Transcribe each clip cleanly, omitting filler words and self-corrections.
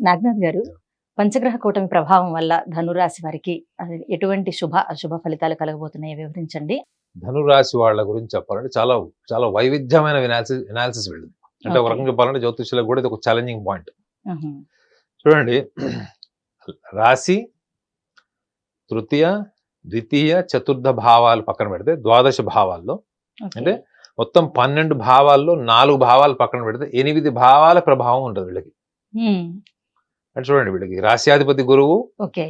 నాగనాథ్ గారు, పంచగ్రహ కూటమి ప్రభావం వల్ల ధనురాశి వారికి ఎటువంటి శుభ, అశుభ ఫలితాలు కలగబోతున్నాయో వివరించండి. ధనురాశి వాళ్ళ గురించి చెప్పాలంటే చాలా చాలా వైవిధ్యమైన ఎనాలిసిస్ వెళ్ళింది. అంటే ఒక ఓకే. రకంగా చెప్పాలంటే జ్యోతిష్యులకు కూడా ఇది ఒక ఛాలెంజింగ్ పాయింట్. హుహు. చూడండి, రాశి, తృతీయ, ద్వితీయ, చతుర్థ భావాలు పక్కన పెడితే ద్వాదశ భావాల్లో ఓకే. అంటే మొత్తం 12 భావాల్లో 4 భావాలు పక్కన పెడితే 8 భావాల ప్రభావం ఉంటుంది వీళ్ళకి. హ్మ్. అంటే చూడండి, వీళ్ళకి రాశ్యాధిపతి గురువు, ఓకే.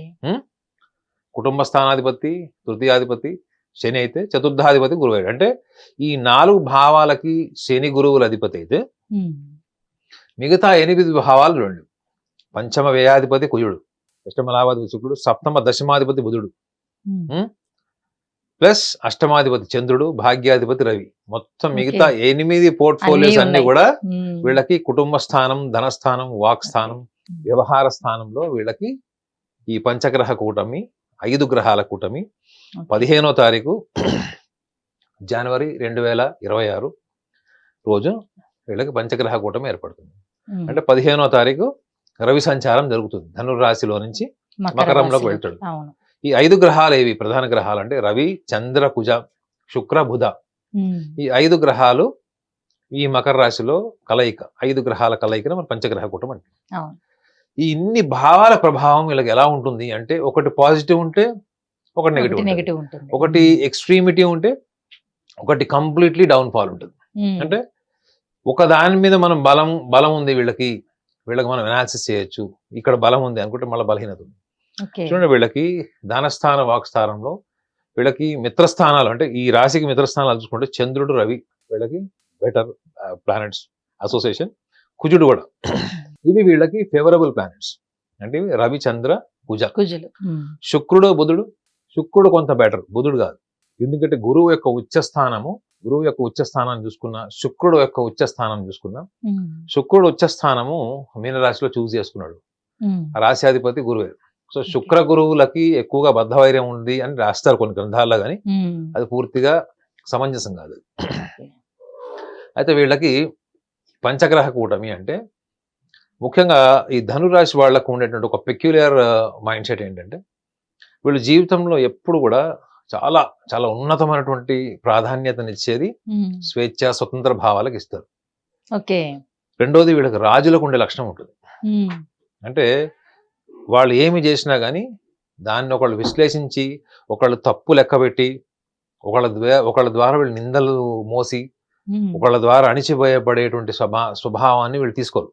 కుటుంబ స్థానాధిపతి, తృతీయాధిపతి శని అయితే, చతుర్థాధిపతి గురువు అయ్యాడు. అంటే ఈ 4 భావాలకి శని గురువుల అధిపతి అయితే హ్మ్. మిగతా 8 భావాలు రెండు. పంచమ వ్యయాధిపతి కుజుడు, అష్టమ లాభాధిపతి శుక్రుడు, సప్తమ దశమాధిపతి బుధుడు, హ్మ్. ప్లస్ అష్టమాధిపతి చంద్రుడు, భాగ్యాధిపతి రవి. మొత్తం ఓకే. మిగతా 8 పోర్ట్ఫోలియోస్ అన్నీ అన్ని ఉన్నాయి. కూడా హ్మ్. వీళ్ళకి కుటుంబ స్థానం, ధనస్థానం, వాక్ స్థానం, వ్యవహార స్థానంలో వీళ్ళకి ఈ పంచగ్రహ కూటమి, 5 గ్రహాల కూటమి ఓకే. 15వ తారీఖు జనవరి 2026 రోజు వీళ్ళకి పంచగ్రహ కూటమి ఏర్పడుతుంది. హ్మ్. అంటే 15వ తారీఖు రవి సంచారం జరుగుతుంది. ధనుర్రాశిలో నుంచి మకరంలోకి రాశిలోకి. వెళ్తాడు. అవును. ఈ 5 గ్రహాలు ఏవి ప్రధాన గ్రహాలు అంటే రవి, చంద్ర, కుజ, శుక్ర, బుధ. హ్మ్. ఈ 5 గ్రహాలు ఈ మకర రాశిలో కలయిక, 5 గ్రహాల కలయికను మనం పంచగ్రహ కూటమి అంటాం. అవును. ఈ ఇన్ని భావాల ప్రభావం వీళ్ళకి ఎలా ఉంటుంది అంటే, ఒకటి పాజిటివ్ ఉంటే ఒకటి నెగిటివ్ ఒకటి ఉంటుంది, నెగెటివ్ ఉంటుంది. ఒకటి ఎక్స్ట్రీమిటీ ఉంటే ఒకటి కంప్లీట్లీ డౌన్ ఫాల్ ఉంటుంది. హ్మ్. అంటే ఒక దాని మీద మనం బలం ఉంది వీళ్ళకి మనం అనాలిసిస్ చేయొచ్చు, ఇక్కడ బలం ఉంది అనుకుంటే మళ్ళీ బలహీనత ఉంది. ఓకే. చూడండి, వీళ్ళకి ధనస్థాన వాక్స్థానంలో వీళ్ళకి మిత్రస్థానాలు, అంటే ఈ రాశికి మిత్రస్థానాలు చూసుకుంటే చంద్రుడు, రవి వీళ్ళకి బెటర్ ప్లానెట్స్ అసోసియేషన్, కుజుడు కూడా. ఇవి వీళ్ళకి ఫేవరబుల్ ప్లానెట్స్. అంటే ఇవి రవి, చంద్ర, కుజ. కుజులు. హ్మ్. శుక్రుడు, బుధుడు. శుక్రుడు కొంత బెటర్, బుధుడు కాదు. ఎందుకంటే గురువు యొక్క ఉచ్చస్థానాన్ని చూసుకున్నా, శుక్రుడు యొక్క ఉచ్చస్థానం చూసుకున్నా, హ్మ్. శుక్రుడు ఉచ్చస్థానము మీనరాశిలో చూస్ చేసుకున్నాడు. హ్మ్. రాశ్యాధిపతి గురువే. సో శుక్ర గురువులకి ఎక్కువగా బద్ధవైర్యం ఉంది అని రాస్తారు కొన్ని గ్రంథాల్లో, కానీ హ్మ్. అది పూర్తిగా సమంజసం కాదు. ఓకే. అయితే వీళ్ళకి పంచగ్రహ కూటమి అంటే ముఖ్యంగా ఈ ధనురాశి వాళ్ళకు ఉండేటువంటి ఒక పెక్యులర్ మైండ్ సెట్ ఏంటంటే, వీళ్ళ జీవితంలో ఎప్పుడు కూడా చాలా చాలా ఉన్నతమైనటువంటి ప్రాధాన్యతనిచ్చేది హ్మ్. స్వేచ్ఛ, స్వతంత్ర భావాలకు ఇస్తారు. ఓకే. రెండోది, వీళ్ళకి రాజులకు ఉండే లక్షణం ఉంటుంది. హ్మ్. అంటే వాళ్ళు ఏమి చేసినా కానీ దాన్ని ఒకళ్ళు విశ్లేషించి, ఒకళ్ళు తప్పు లెక్కబెట్టి, ఒకళ్ళ ద్వారా వీళ్ళు నిందలు మోసి, హ్మ్. ఒకళ్ళ ద్వారా అణిచివేయబడేటువంటి స్వభావాన్ని వీళ్ళు తీసుకోరు.